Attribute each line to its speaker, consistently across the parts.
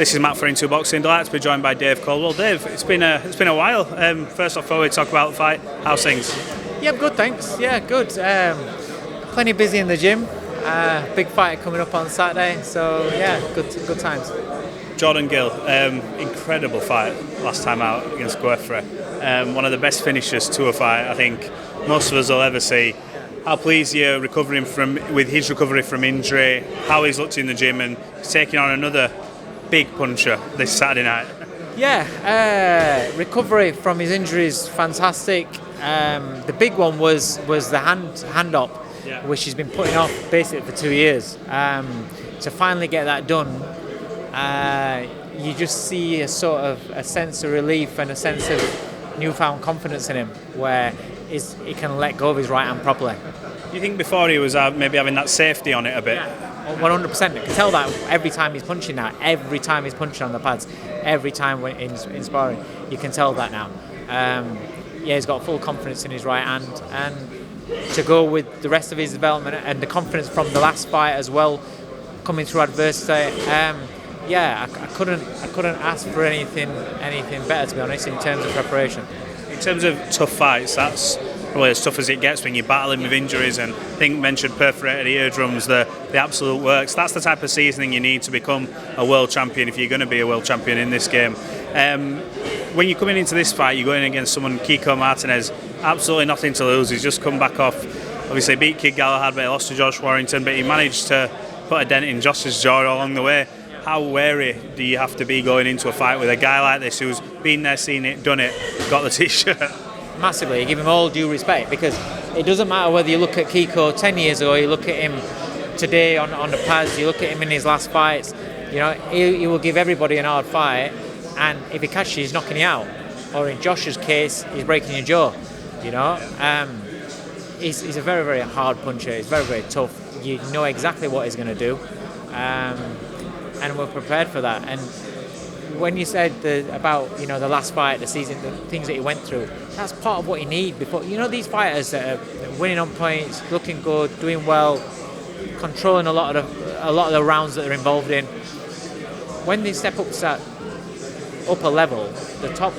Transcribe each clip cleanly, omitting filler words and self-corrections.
Speaker 1: This is Matt for Into Boxing. Delighted to be joined by Dave Coldwell. Dave, it's been a while. First off, before we talk about the fight, how's things?
Speaker 2: Yeah, good, thanks. Yeah, good. Plenty busy in the gym. Big fight coming up on Saturday, so yeah, good times.
Speaker 1: Jordan Gill, incredible fight last time out against Guefre. One of the best finishers to a fight I think most of us will ever see. How pleased you're with his recovery from injury, how he's looked in the gym and taking on another big puncher this Saturday night.
Speaker 2: Yeah, recovery from his injuries, fantastic. The big one was the hand up, which he's been putting off basically for 2 years. To finally get that done, you just see a sort of a sense of relief and a sense of newfound confidence in him, where he can let go of his right hand properly.
Speaker 1: Do you think before he was maybe having that safety on it a bit?
Speaker 2: Yeah. 100%. I can tell that every time he's punching now, every time he's punching on the pads, every time when in sparring, you can tell that now. He's got full confidence in his right hand, and to go with the rest of his development and the confidence from the last fight as well, coming through adversity. I couldn't ask for anything better, to be honest, in terms of preparation.
Speaker 1: In terms of tough fights, that's probably as tough as it gets when you're battling with injuries, and I think mentioned perforated eardrums, the absolute works. That's the type of seasoning you need to become a world champion if you're going to be a world champion in this game. When you're coming into this fight, you're going against someone, Kiko Martinez, absolutely nothing to lose. He's just come back off, obviously beat Kid Galahad, but he lost to Josh Warrington, but he managed to put a dent in Josh's jaw along the way. How wary do you have to be going into a fight with a guy like this who's been there, seen it, done it, got the t-shirt?
Speaker 2: Massively, give him all due respect, because it doesn't matter whether you look at Kiko 10 years ago, you look at him today on the pads, you look at him in his last fights, he will give everybody an hard fight, and if he catches you, he's knocking you out, or in Josh's case, he's breaking your jaw. He's a very, very hard puncher. He's very, very tough. You know exactly what he's going to do, and we're prepared for that. And when you said about the last fight, the season, the things that he went through, that's part of what you need before. These fighters that are winning on points, looking good, doing well, controlling a lot of the rounds that they're involved in. When they step up to that upper level, the top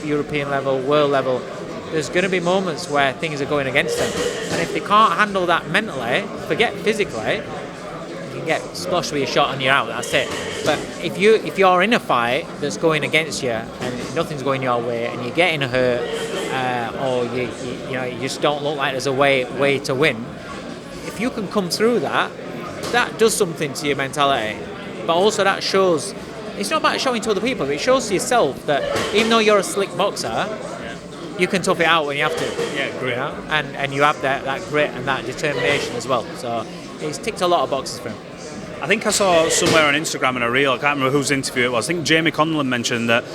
Speaker 2: European level, world level, there's going to be moments where things are going against them, and if they can't handle that mentally, forget physically, you can get splashed with a shot and you're out. That's it. But if you're in a fight that's going against you and nothing's going your way, and you're getting hurt, or you just don't look like there's a way to win, if you can come through that does something to your mentality. But also that shows, it's not about showing to other people, but it shows to yourself that even though you're a slick boxer, you can tough it out when you have to.
Speaker 1: Yeah, great.
Speaker 2: And you have that grit and that determination as well. So it's ticked a lot of boxes for him.
Speaker 1: I think I saw somewhere on Instagram in a reel, I can't remember whose interview it was, I think Jamie Conlon mentioned that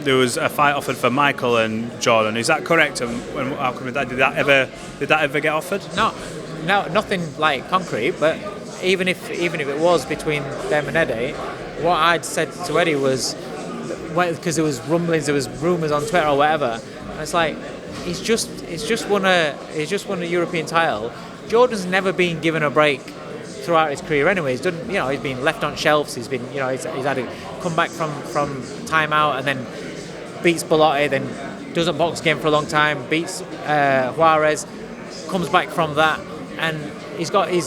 Speaker 1: there was a fight offered for Michael and Jordan. Is that correct? And how come did that ever get offered?
Speaker 2: No, nothing like concrete, but even if it was between them and Eddie, what I'd said to Eddie was, because there was rumblings, there was rumours on Twitter or whatever, and it's like he's just won a European title. Jordan's never been given a break throughout his career anyway. He's done, he's been left on shelves. He's been, he's had to come back from time out, and then beats Bellotti, then doesn't box again for a long time, beats Juarez, comes back from that, and he's got he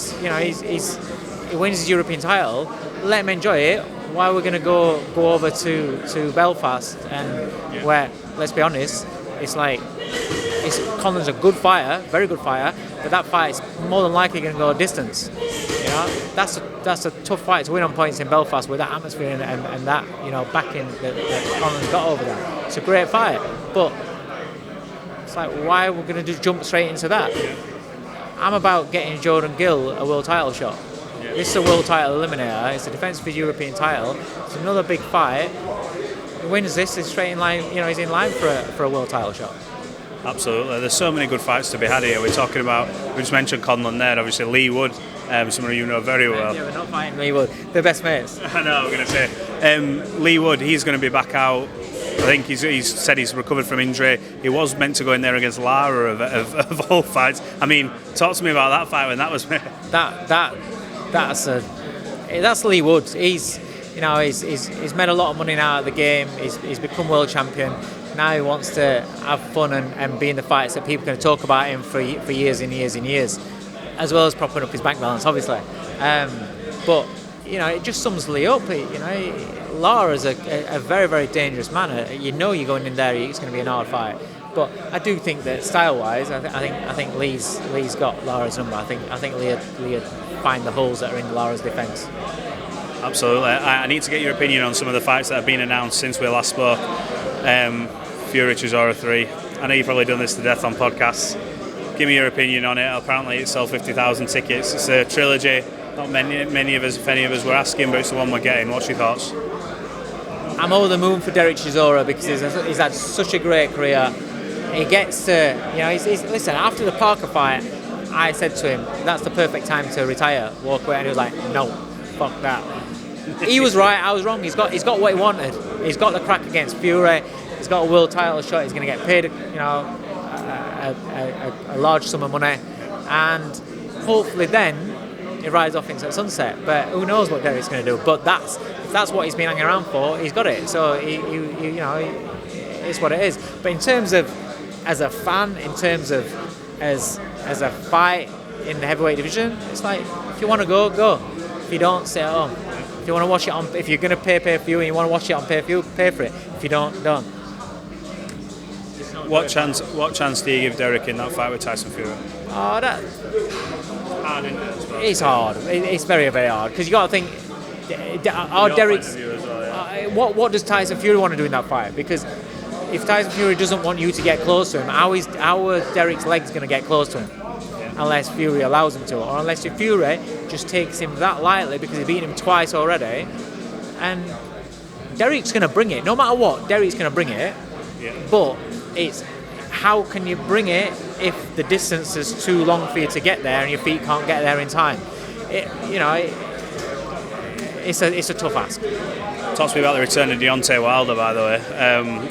Speaker 2: wins his European title. Let him enjoy it. Why we're going to go over to Belfast, and where, let's be honest, it's like Connor's a good fighter, very good fighter, but that fight's more than likely going to go a distance. That's a tough fight to win on points in Belfast with that atmosphere and that backing that Connor's got over there. It's a great fight, but it's like, why are we going to just jump straight into that? I'm about getting Jordan Gill a world title shot. This is a world title eliminator. It's a defence of his European title. It's another big fight. He wins this, he's straight in line. He's in line for a world title shot.
Speaker 1: Absolutely. There's so many good fights to be had here. We're talking about, we just mentioned Conlon there, obviously Lee Wood, someone you know very well.
Speaker 2: Yeah, we're not fighting Lee Wood. They're best mates.
Speaker 1: I know, I'm going to say. Lee Wood, he's going to be back out. I think he's said he's recovered from injury. He was meant to go in there against Lara of all fights. I mean, talk to me about that fight when that was made.
Speaker 2: That's Lee Wood. He's he's made a lot of money now at the game. He's become world champion. Now he wants to have fun and be in the fights that people are going to talk about him for years and years and years, as well as propping up his bank balance, obviously. But it just sums Lee up. Lara's a very, very dangerous man. You're going in there, it's going to be an hard fight. But I do think that style-wise, I think Lee's got Lara's number. I think Lee find the holes that are in Lara's defence.
Speaker 1: Absolutely. I need to get your opinion on some of the fights that have been announced since we last spoke. Fury Chisora 3. I know you've probably done this to death on podcasts. Give me your opinion on it. Apparently it sold 50,000 tickets. It's a trilogy. Not many of us, if any of us, were asking, but it's the one we're getting. What's your thoughts?
Speaker 2: I'm over the moon for Eryk Chisora because he's had such a great career. He gets to, listen, after the Parker fight, I said to him, that's the perfect time to retire, walk away, and he was like, no, fuck that. He was right, I was wrong. He's got what he wanted. He's got the crack against Fury. He's got a world title shot. He's going to get paid, a large sum of money, and hopefully then he rides off into the sunset. But who knows what Derek's going to do? But if that's what he's been hanging around for, he's got it. So it's what it is. But in terms of as a fan, in terms of as a fight in the heavyweight division, it's like if you want to go. If you don't, stay at home. If you want to watch it if you're going to pay per view and you want to watch it on pay per view, pay for it. If you don't.
Speaker 1: What chance do you give Derek in that fight with Tyson Fury?
Speaker 2: Oh, that
Speaker 1: Hard, isn't it?
Speaker 2: it's hard. It's very, very hard because you got to think. Derek's. What does Tyson Fury want to do in that fight? Because if Tyson Fury doesn't want you to get close to him, how are Derek's legs going to get close to him? Unless Fury allows him to, or unless Fury just takes him that lightly because he's beaten him twice already. And Derek's going to bring it. No matter what, Derek's going to bring it.
Speaker 1: Yeah.
Speaker 2: But it's how can you bring it if the distance is too long for you to get there and your feet can't get there in time? It's a tough ask.
Speaker 1: Talk to me about the return of Deontay Wilder, by the way.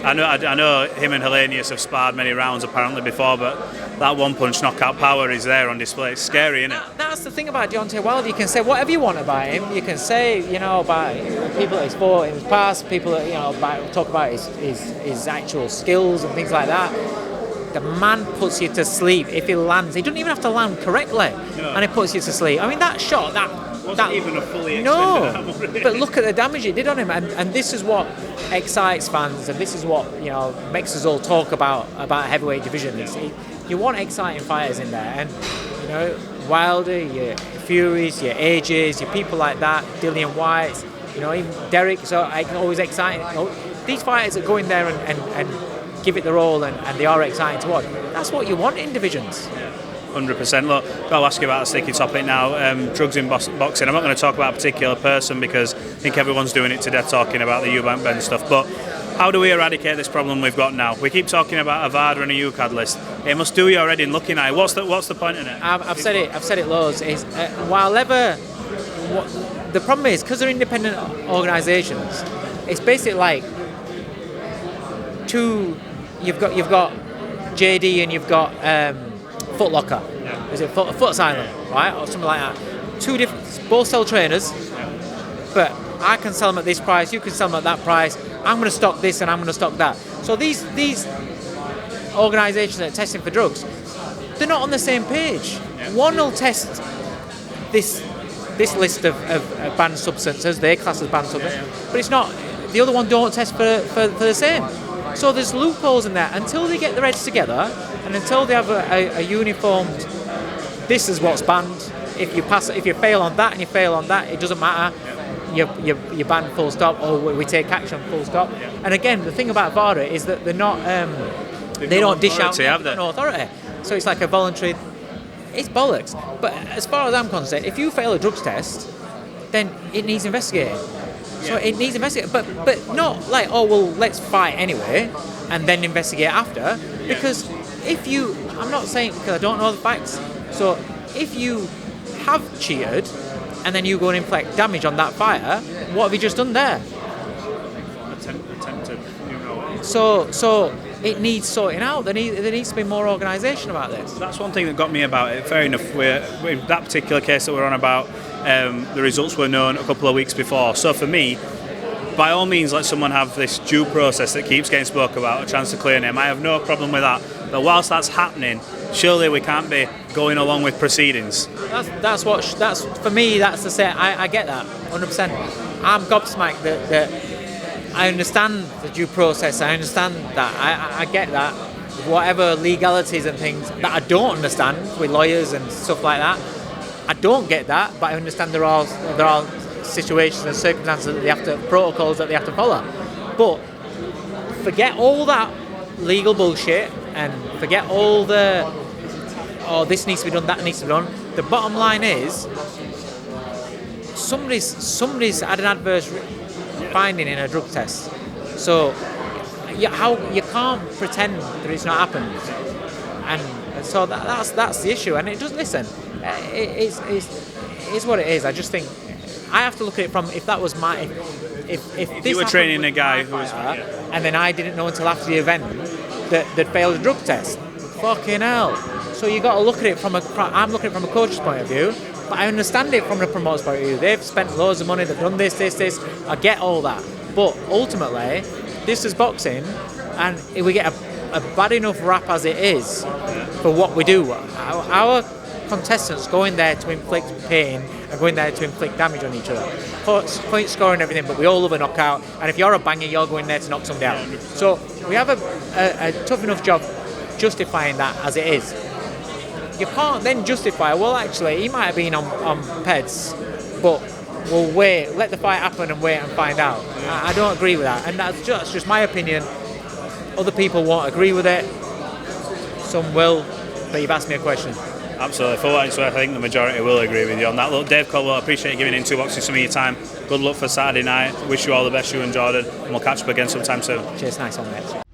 Speaker 1: I know him and Hellenius have sparred many rounds apparently before, but that one-punch knockout power is there on display. It's scary, isn't it?
Speaker 2: That's the thing about Deontay Wilder. You can say whatever you want about him. You can say, about people that he's fought in his past, people that, talk about his actual skills and things like that. The man puts you to sleep if he lands. He doesn't even have to land correctly, and he puts you to sleep. I mean, that shot,
Speaker 1: wasn't even a fully extended arm.
Speaker 2: But look at the damage it did on him, and this is what excites fans, and this is what makes us all talk about heavyweight division. You want exciting fighters in there, and Wilder, your Furies, your Ages, your people like that, Dillian Whites, even Derek. So I can always exciting. These fighters that go in there and give it their all, and they are exciting to watch. That's what you want in divisions.
Speaker 1: 100%. Look, I'll ask you about a sticky topic now. Drugs in boxing. I'm not going to talk about a particular person because I think everyone's doing it to death, talking about the Eubank Benn stuff. But how do we eradicate this problem we've got now? We keep talking about a VADA and a UCAD list. It must do your head in looking at it. What's the point in it?
Speaker 2: I've said it loads. The problem is because they're independent organisations. It's basically like you've got JD and you've got Foot Locker. Yeah. Is it Foot Asylum, right, or something like that? Two different, both sell trainers, but I can sell them at this price. You can sell them at that price. I'm going to stock this and I'm going to stock that. So these organisations that are testing for drugs, they're not on the same page. Yeah. One will test this list of banned substances, they class as banned substances, but it's not. The other one don't test for the same. So there's loopholes in there until they get their heads together and until they have a uniformed. This is what's banned. If you fail on that and you fail on that, it doesn't matter. You're banned full stop, or we take action full stop. Yeah. And again, the thing about VADA is that they're not. They don't dish out no authority. So it's like a voluntary. It's bollocks. But as far as I'm concerned, if you fail a drugs test, then it needs investigating. So it needs investigating, but not like, oh well, let's fight anyway and then investigate after. Because I'm not saying because I don't know the facts. So if you have cheated and then you go and inflict damage on that fighter, what have you just done there?
Speaker 1: Attempted.
Speaker 2: So it needs sorting out. There needs to be more organisation about this.
Speaker 1: That's one thing that got me about it. Fair enough. In that particular case that we're on about, the results were known a couple of weeks before. So for me, by all means, let someone have this due process that keeps getting spoke about, a chance to clear a name. I have no problem with that. But whilst that's happening, surely we can't be going along with proceedings.
Speaker 2: That's for me. That's the same. I get that 100%. I'm gobsmacked that I understand the due process. I understand that. I get that. Whatever legalities and things that I don't understand with lawyers and stuff like that, I don't get that. But I understand there are situations and circumstances that they have to, protocols that they have to follow. But forget all that legal bullshit and forget all the this needs to be done, that needs to be done. The bottom line is somebody's had an adverse finding in a drug test. So you can't pretend that it's not happened. And so that's the issue. And it doesn't listen. It's what it is. I just think I have to look at it from if that was my if
Speaker 1: you were training a guy who was
Speaker 2: and then I didn't know until after the event that failed a drug test. Fucking hell. So you got to look at it I'm looking at it from a coach's point of view, but I understand it from the promoter's point of view. They've spent loads of money, they've done this. I get all that. But ultimately, this is boxing, and if we get a bad enough rap as it is for what we do, our contestants going there to inflict pain and going there to inflict damage on each other. Point scoring, everything, but we all love a knockout, and if you're a banger, you're going there to knock somebody out. So we have a tough enough job justifying that as it is. You can't then justify, well, actually, he might have been on PEDs, but we'll wait, let the fight happen and wait and find out. I don't agree with that, and that's just my opinion. Other people won't agree with it. Some will, but you've asked me a question.
Speaker 1: Absolutely. For what it's worth, I think the majority will agree with you on that. Look, Dave Coldwell, I appreciate you giving In Two Boxing some of your time. Good luck for Saturday night. Wish you all the best, you and Jordan, and we'll catch up again sometime soon.
Speaker 2: Cheers, nice one, mate.